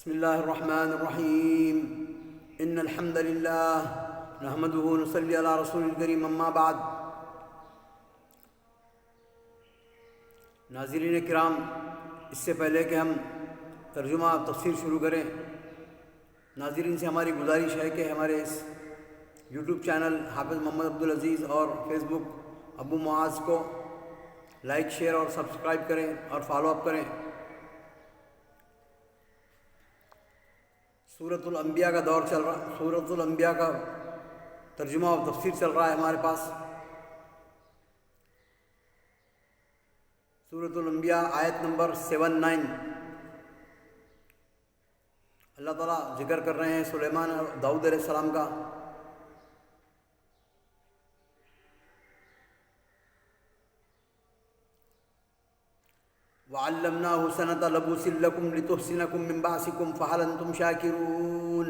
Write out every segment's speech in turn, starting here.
بسم الله الرحمن الرحيم إن الحمد لله نحمده ونصلي على رسول الكريم اما بعد. ناظرین کرام، اس سے پہلے کہ ہم ترجمہ تفسیر شروع کریں، ناظرین سے ہماری گزارش ہے کہ ہمارے اس یوٹیوب چینل حافظ محمد عبدالعزیز اور فیس بک ابو معاذ کو لائک، شیئر اور سبسکرائب کریں اور فالو اپ کریں. سورۃ الانبیاء کا دور چل رہا، سورۃ الانبیاء کا ترجمہ اور تفسیر چل رہا ہے ہمارے پاس. سورۃ الانبیاء آیت نمبر 79. اللہ تعالیٰ ذکر کر رہے ہیں سلیمان اور داؤد علیہ السلام کا. وَعَلَّمْنَاهُ سَنَةَ لَبُوسٍ لَكُمْ لِتُحْصِنَكُم مِّن بَأْسِكُمْ فَهَلْ أَنتُمْ شَاكِرُونَ.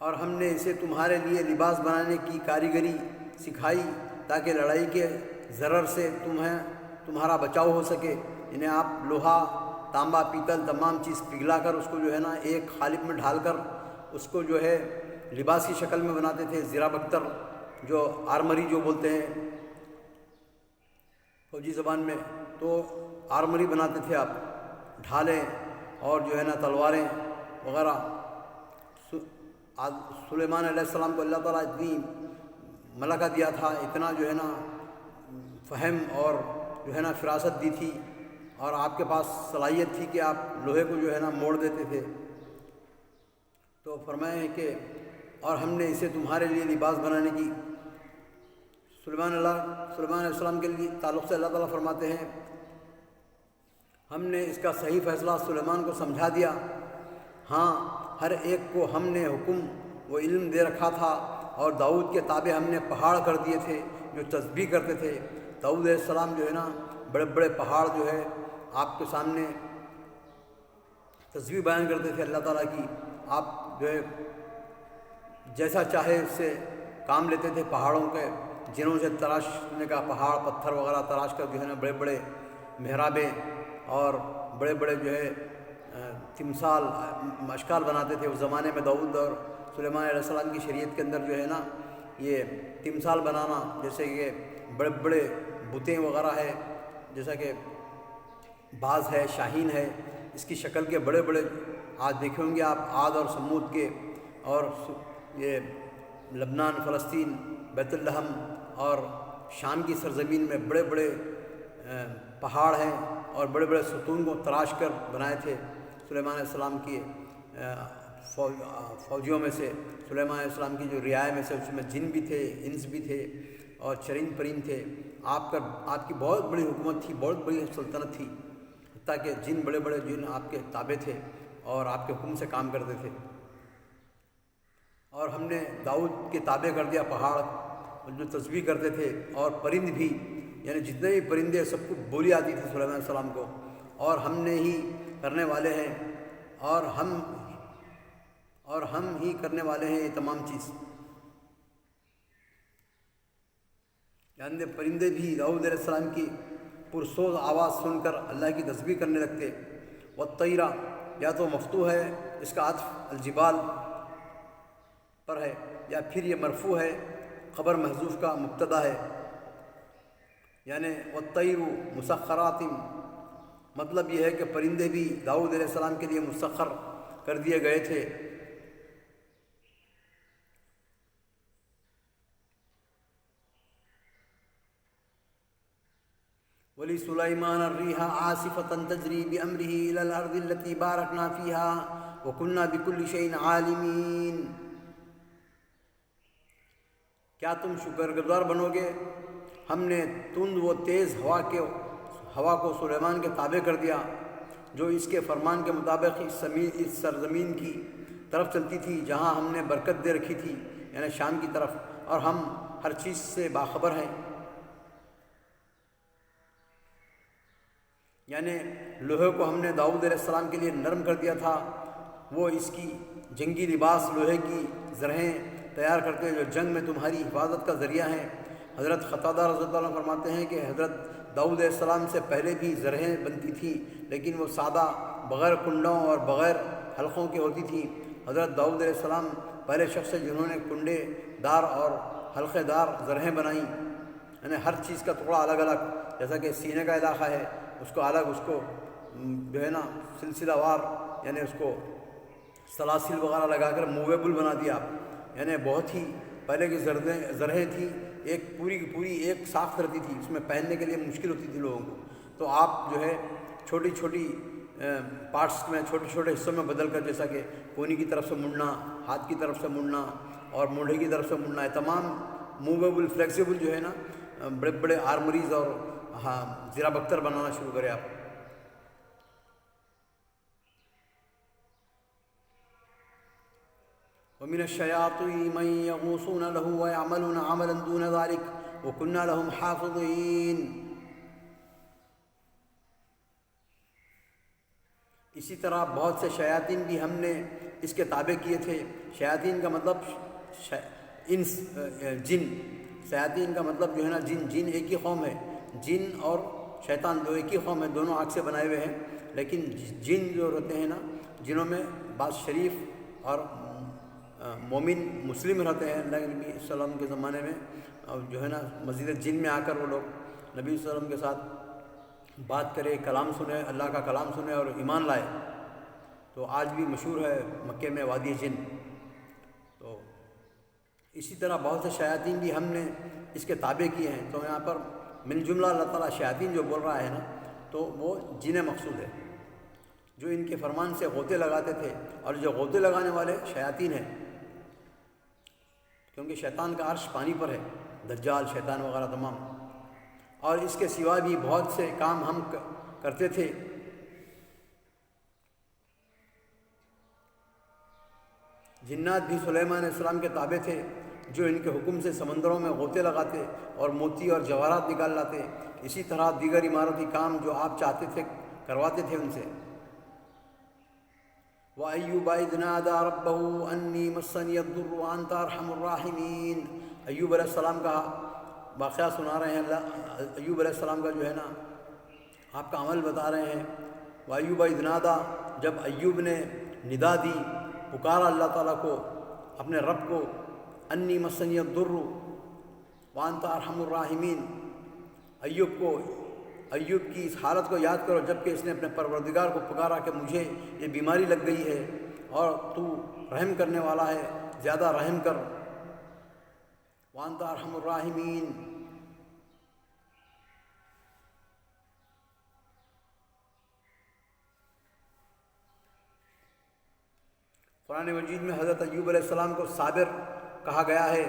اور ہم نے اسے تمہارے لیے لباس بنانے کی کاریگری سکھائی تاکہ لڑائی کے ضرر سے تمہارا بچاؤ ہو سکے. انہیں آپ لوہا، تانبا، پیتل تمام چیز پگھلا کر اس کو جو ہے نا ایک قالب میں ڈھال کر اس کو جو ہے لباس کی شکل میں بناتے تھے. زرہ بختر جو آرمری جو بولتے ہیں فوجی زبان میں، تو آرمری بناتے تھے آپ، ڈھالیں اور جو ہے نا تلواریں وغیرہ. سلیمان علیہ السلام کو اللہ تعالیٰ اتنی ملکہ دیا تھا، اتنا جو ہے نا فہم اور جو ہے نا فراست دی تھی، اور آپ کے پاس صلاحیت تھی کہ آپ لوہے کو جو ہے نا موڑ دیتے تھے. تو فرمائے کہ اور ہم نے اسے تمہارے لیے لباس بنانے کی. سلیمان علیہ السلام کے لیے تعلق سے اللہ تعالیٰ فرماتے ہیں ہم نے اس کا صحیح فیصلہ سلیمان کو سمجھا دیا. ہاں، ہر ایک کو ہم نے حکم و علم دے رکھا تھا، اور داؤد کے تابع ہم نے پہاڑ کر دیے تھے جو تسبیح کرتے تھے. داؤد علیہ السلام جو ہے نا بڑے بڑے پہاڑ جو ہے آپ کے سامنے تسبیح بیان کرتے تھے اللہ تعالیٰ کی. آپ جو ہے جیسا چاہے اس سے کام لیتے تھے. پہاڑوں کے جنوں سے تراشنے کا، پہاڑ پتھر وغیرہ تراش کر جو ہے نا بڑے بڑے محرابیں اور بڑے بڑے جو ہے تمثال اشکال بناتے تھے. اس زمانے میں داؤد اور سلیمان علیہ السلام کی شریعت کے اندر جو ہے نا یہ تمثال بنانا، جیسے کہ بڑے بڑے بتیں وغیرہ ہے، جیسا کہ باز ہے، شاہین ہے، اس کی شکل کے بڑے بڑے آج دیکھے ہوں گے آپ، عاد اور سمود کے، اور یہ لبنان، فلسطین، بیت الحم اور شام کی سرزمین میں بڑے بڑے پہاڑ ہیں اور بڑے بڑے ستون کو تراش کر بنائے تھے سلیمان علیہ السلام کی فوجیوں میں سے. سلیمان علیہ السلام کی جو رعایا میں سے، اس میں جن بھی تھے، انس بھی تھے اور چرند پرند تھے. آپ کی بہت بڑی حکومت تھی، بہت بڑی سلطنت تھی، حتیٰ کہ جن بڑے بڑے جن آپ کے تابع تھے اور آپ کے حکم سے کام کرتے تھے. اور ہم نے داؤد کے تابع کر دیا پہاڑ جو تسبیح کرتے تھے، اور پرند بھی، یعنی جتنے بھی پرندے سب کو بولی آتی تھی سلیمان علیہ السلام کو، اور ہم نے ہی کرنے والے ہیں، اور ہم ہی کرنے والے ہیں یہ تمام چیز. یعنی پرندے بھی داؤد علیہ السلام کی پرسوز آواز سن کر اللہ کی تسبیح کرنے لگتے. والطیرہ یا تو مفتوح ہے، اس کا عطف الجبال پر ہے، یا پھر یہ مرفوع ہے، خبر محذوف کا مبتدا ہے. یعنی والطیر مسخرات، مطلب یہ ہے کہ پرندے بھی داؤد علیہ السلام کے لیے مسخر کر دیے گئے تھے. وَلِسُلَيْمَانَ الرِّيحَ عَاصِفَةً تَجْرِي بِأَمْرِهِ إِلَى الْأَرْضِ الَّتِي بَارَكْنَا فِيهَا وَكُنَّا بِكُلِّ شَيْءٍ عَالِمِينَ. کیا تم شکر گزار بنو گے؟ ہم نے تند و تیز ہوا کو سلیمان کے تابع کر دیا، جو اس کے فرمان کے مطابق اس سرزمین کی طرف چلتی تھی جہاں ہم نے برکت دے رکھی تھی، یعنی شام کی طرف، اور ہم ہر چیز سے باخبر ہیں. یعنی لوہے کو ہم نے داؤد علیہ السلام کے لیے نرم کر دیا تھا. وہ اس کی جنگی لباس، لوہے کی زرہیں تیار کرتے ہیں جو جنگ میں تمہاری حفاظت کا ذریعہ ہیں۔ حضرت قتادہ رضی اللہ عنہ فرماتے ہیں کہ حضرت داؤد علیہ السلام سے پہلے بھی زرہیں بنتی تھیں، لیکن وہ سادہ، بغیر کنڈوں اور بغیر حلقوں کی ہوتی تھیں۔ حضرت داؤد علیہ السلام پہلے شخص ہیں جنہوں نے کنڈے دار اور حلقے دار زرہیں بنائیں، یعنی ہر چیز کا ٹکڑا الگ الگ، جیسا کہ سینے کا علاقہ ہے اس کو الگ، اس کو جو ہے نا سلسلہ وار، یعنی اس کو سلاسل وغیرہ لگا کر موویبل بنا دیا، یعنی بہت ہی پہلے کی زرہیں تھیں، ایک پوری کی پوری ایک ساخت رہتی تھی، اس میں پہننے کے لیے مشکل ہوتی تھی لوگوں کو۔ تو آپ جو ہے چھوٹی چھوٹی پارٹس میں، چھوٹے چھوٹے حصوں میں بدل کر، جیسا کہ کونی کی طرف سے مڑنا، ہاتھ کی طرف سے مڑنا اور مونڈھے کی طرف سے مڑنا، یہ تمام موویبل فلیکسیبل جو ہے نا بڑے بڑے آرمریز اور زیرہ بختر بنانا شروع کرے آپ۔ ومن الشیاطین من یغوصون له ویعملون عملا دون ذلك وکنا لهم حافظین۔ اسی طرح بہت سے شیاطین بھی ہم نے اس کے تابع کیے تھے۔ شیاطین کا مطلب انس، جن، شیاطین کا مطلب جو ہے نا جن، جن ایک ہی قوم ہے، جن اور شیطان دو ایک ہی قوم ہے، دونوں آگ سے بنائے ہوئے ہیں، لیکن جن جو رہتے ہیں نا، جنوں میں بعض شریف اور مومن مسلم رہتے ہیں۔ اللہ کے نبی صلی اللہ علیہ وسلم کے زمانے میں جو ہے نا مسجد جن میں آ کر وہ لوگ نبی صلی اللہ علیہ وسلم کے ساتھ بات کرے، کلام سنے، اللہ کا کلام سنے اور ایمان لائے، تو آج بھی مشہور ہے مکے میں وادی جن۔ تو اسی طرح بہت سے شیاطین بھی ہم نے اس کے تابع کیے ہیں۔ تو یہاں پر من جملہ اللہ تعالیٰ شیاطین جو بول رہا ہے نا، تو وہ جن مقصود ہے جو ان کے فرمان سے غوطے لگاتے تھے، اور جو غوطے لگانے والے شیاطین ہیں، کیونکہ شیطان کا عرش پانی پر ہے، دجال، شیطان وغیرہ تمام، اور اس کے سوا بھی بہت سے کام ہم کرتے تھے۔ جنات بھی سلیمان علیہ السلام کے تابع تھے، جو ان کے حکم سے سمندروں میں غوطے لگاتے اور موتی اور جواہرات نکال لاتے۔ اسی طرح دیگر عمارتی کام جو آپ چاہتے تھے کرواتے تھے ان سے۔ وَأَيُّوبَ إِذْ نَادَىٰ رَبَّهُ أَنِّي مَسَّنِيَ الضُّرُّ وَأَنْتَ أَرْحَمُ الرَّاحِمِينَ۔ ایوب علیہ السلام کا واقعہ سنا رہے ہیں اللہ، ایوب علیہ السلام کا جو ہے نا آپ کا عمل بتا رہے ہیں۔ وَأَيُّوبَ إِذْ نَادَىٰ، جب ایوب نے ندا دی، پکارا اللہ تعالیٰ کو، اپنے رب کو، انی مسنی الضر وانت ارحم الراحمین۔ ایوب کی اس حالت کو یاد کرو جب کہ اس نے اپنے پروردگار کو پکارا کہ مجھے یہ بیماری لگ گئی ہے اور تو رحم کرنے والا ہے، زیادہ رحم کر۔ وانت ارحم الراحمین۔ قرآن مجید میں حضرت ایوب علیہ السلام کو صابر کہا گیا ہے۔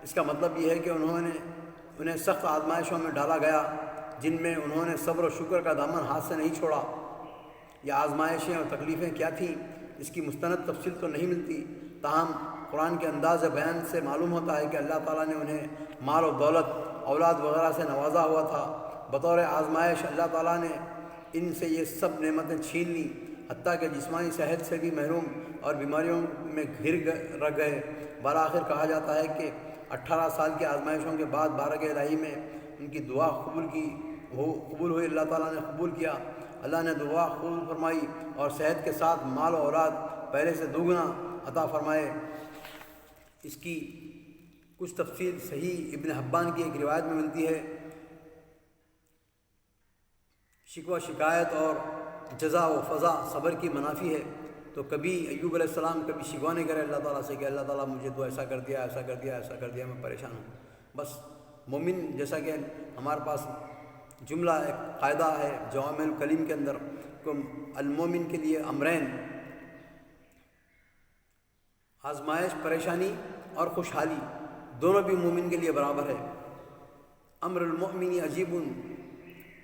اس کا مطلب یہ ہے کہ انہیں سخت آزمائشوں میں ڈالا گیا، جن میں انہوں نے صبر و شکر کا دامن ہاتھ سے نہیں چھوڑا۔ یہ آزمائشیں اور تکلیفیں کیا تھیں اس کی مستند تفصیل تو نہیں ملتی، تاہم قرآن کے انداز بیان سے معلوم ہوتا ہے کہ اللہ تعالیٰ نے انہیں مال و دولت، اولاد وغیرہ سے نوازا ہوا تھا۔ بطور آزمائش اللہ تعالیٰ نے ان سے یہ سب نعمتیں چھین لیں، حتیٰ کہ جسمانی صحت سے بھی محروم اور بیماریوں میں رہ گئے۔ بالآخر کہا جاتا ہے کہ 18 سال کی آزمائشوں کے بعد بارگاہ الہی میں ان کی دعا قبول ہوئی، اللہ تعالیٰ نے قبول کیا، اللہ نے دعا قبول فرمائی اور صحت کے ساتھ مال و اولاد پہلے سے دوگنا عطا فرمائے۔ اس کی کچھ تفصیل صحیح ابن حبان کی ایک روایت میں ملتی ہے۔ شکوہ شکایت اور جزا و فضا صبر کی منافی ہے، تو کبھی ایوب علیہ السلام کبھی شکوہ نہیں کرے اللہ تعالیٰ سے کہ اللہ تعالیٰ مجھے تو ایسا کر دیا، ایسا کر دیا، ایسا کر دیا، میں پریشان ہوں۔ بس مومن، جیسا کہ ہمارے پاس جملہ ایک قاعدہ ہے جوامع الکلیم کے اندر، کہ المومن کے لیے امرین، آزمائش، پریشانی اور خوشحالی دونوں بھی مومن کے لیے برابر ہے۔ امر المؤمن عجیب،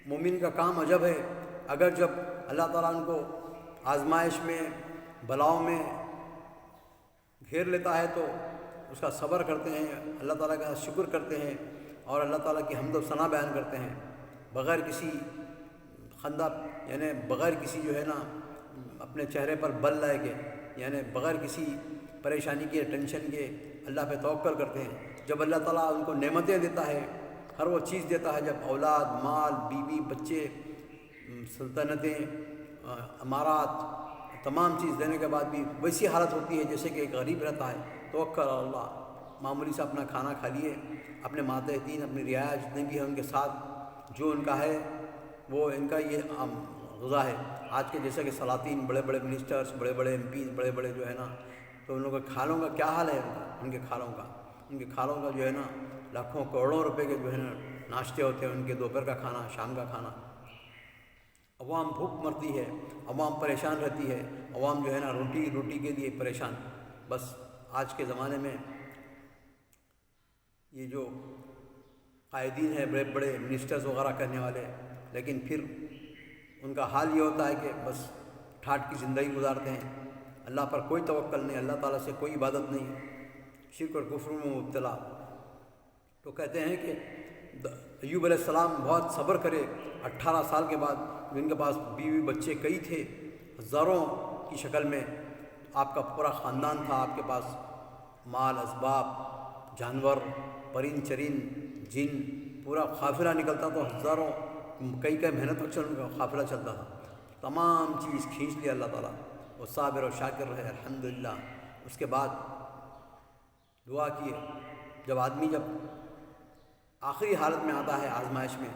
مومن کا کام عجب ہے۔ اگر جب اللہ تعالیٰ ان کو آزمائش میں، بلاؤں میں گھیر لیتا ہے تو اس کا صبر کرتے ہیں، اللہ تعالیٰ کا شکر کرتے ہیں اور اللہ تعالیٰ کی حمد و ثنا بیان کرتے ہیں، بغیر کسی خندہ، یعنی بغیر کسی جو ہے نا اپنے چہرے پر بل لائے کے، یعنی بغیر کسی پریشانی کے، ٹینشن کے، اللہ پہ توکل کرتے ہیں۔ جب اللہ تعالیٰ ان کو نعمتیں دیتا ہے، ہر وہ چیز دیتا ہے، جب اولاد، مال، بیوی، بچے، سلطنتیں، امارات، تمام چیز دینے کے بعد بھی ویسی حالت ہوتی ہے جیسے کہ ایک غریب رہتا ہے، توکل اللہ، معمولی سے اپنا کھانا کھا لیے، اپنے ماتحتین، اپنی رعایا جتنے بھی ہیں ان کے ساتھ جو ان کا ہے وہ ان کا یہ غذا ہے۔ آج کے جیسے کہ سلاطین، بڑے بڑے منسٹرز، بڑے بڑے ایم پیز، بڑے بڑے جو ہے نا، تو ان لوگوں کے کھالوں کا کیا حال ہے، ان کے کھالوں کا جو ہے نا لاکھوں کروڑوں روپے کے جو ہے نا ناشتے ہوتے ہیں، ان کے دوپہر کا کھانا، شام کا کھانا۔ عوام بھوک مرتی ہے، عوام پریشان رہتی ہے، عوام جو ہے نا روٹی کے لیے پریشان۔ بس آج کے زمانے میں یہ جو قائدین ہیں، بڑے بڑے منسٹرز وغیرہ کرنے والے، لیکن پھر ان کا حال یہ ہوتا ہے کہ بس ٹھاٹ کی زندگی گزارتے ہیں، اللہ پر کوئی توکل نہیں، اللہ تعالیٰ سے کوئی عبادت نہیں، شرک اور کفر میں مبتلا۔ تو کہتے ہیں کہ ایوب علیہ السلام بہت صبر کرے، 18 سال کے بعد ان کے پاس بیوی بچے کئی تھے، ہزاروں کی شکل میں آپ کا پورا خاندان تھا، آپ کے پاس مال، اسباب، جانور، پرند چرند، جن، پورا قافلہ نکلتا تو ہزاروں، کئی محنت تک ان کا قافلہ چلتا تھا، تمام چیز کھینچ لیا اللہ تعالیٰ، وہ صابر و شاکر رہے الحمدللہ۔ اس کے بعد دعا کیے، جب آدمی آخری حالت میں آتا ہے آزمائش میں،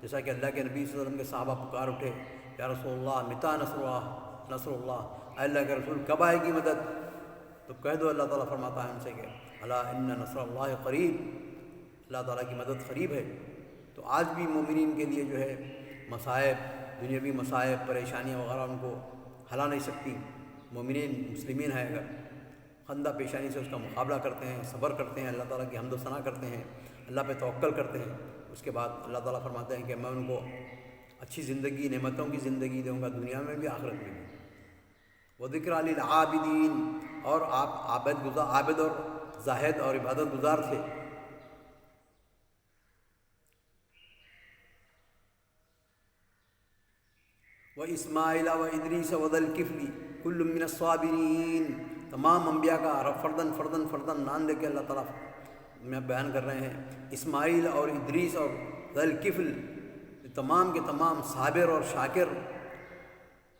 جیسا کہ اللہ کے نبی صلی اللہ علیہ وسلم کے صحابہ پکار اٹھے، یا رسول اللہ متا نصر اللہ، اے اللہ کے رسول کب آئے گی مدد؟ تو کہہ دو، اللہ تعالیٰ فرماتا ہے ان سے کہ الا ان نصر اللہ قریب، اللہ تعالیٰ کی مدد قریب ہے۔ تو آج بھی مومنین کے لیے جو ہے مصائب، دنیاوی مصائب، پریشانیاں وغیرہ ان کو ہلا نہیں سکتی۔ مومنین، مسلمین ہیں اگر خندہ پیشانی سے اس کا مقابلہ کرتے ہیں، صبر کرتے ہیں، اللہ تعالیٰ کی حمد و ثنا کرتے ہیں، اللہ پہ توکل کرتے ہیں، اس کے بعد اللہ تعالیٰ فرماتے ہیں کہ میں ان کو اچھی زندگی، نعمتوں کی زندگی دوں گا، دنیا میں بھی آخرت میں بھی۔ وذکر للعابدین، اور آپ عابد اور زاہد اور عبادت گزار تھے۔ واسماعیل وادریس وذا الکفل کل من الصابرین، تمام انبیاء کا فردن نام لے کے اللہ تعالیٰ میں بیان کر رہے ہیں۔ اسماعیل اور ادریس اور ذا الکفل تمام کے تمام صابر اور شاکر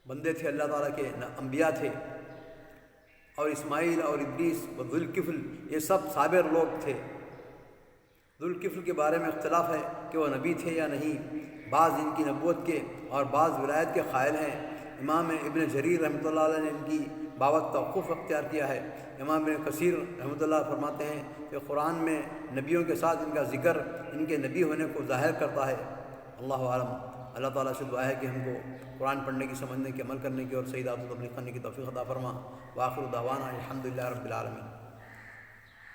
بندے تھے، اللہ تعالیٰ کے انبیاء تھے۔ اور اسماعیل اور ادریس و ذو الکفل یہ سب صابر لوگ تھے۔ ذو الکفل کے بارے میں اختلاف ہے کہ وہ نبی تھے یا نہیں، بعض ان کی نبوت کے اور بعض ولایت کے قائل ہیں۔ امام ابن جریر رحمۃ اللہ علیہ نے ان کی بابت توقف اختیار کیا ہے۔ امام ابن کثیر رحمۃ اللہ فرماتے ہیں کہ قرآن میں نبیوں کے ساتھ ان کا ذکر ان کے نبی ہونے کو ظاہر کرتا ہے۔ اللہ عالم۔ اللہ تعالیٰ سے دعا ہے کہ ہم کو قرآن پڑھنے کی، سمجھنے کی، عمل کرنے کی اور صحیح دعوت و تبلیغ کرنے کی توفیق عطا فرما۔ وآخر دعوانا الحمدللہ رب العالمین۔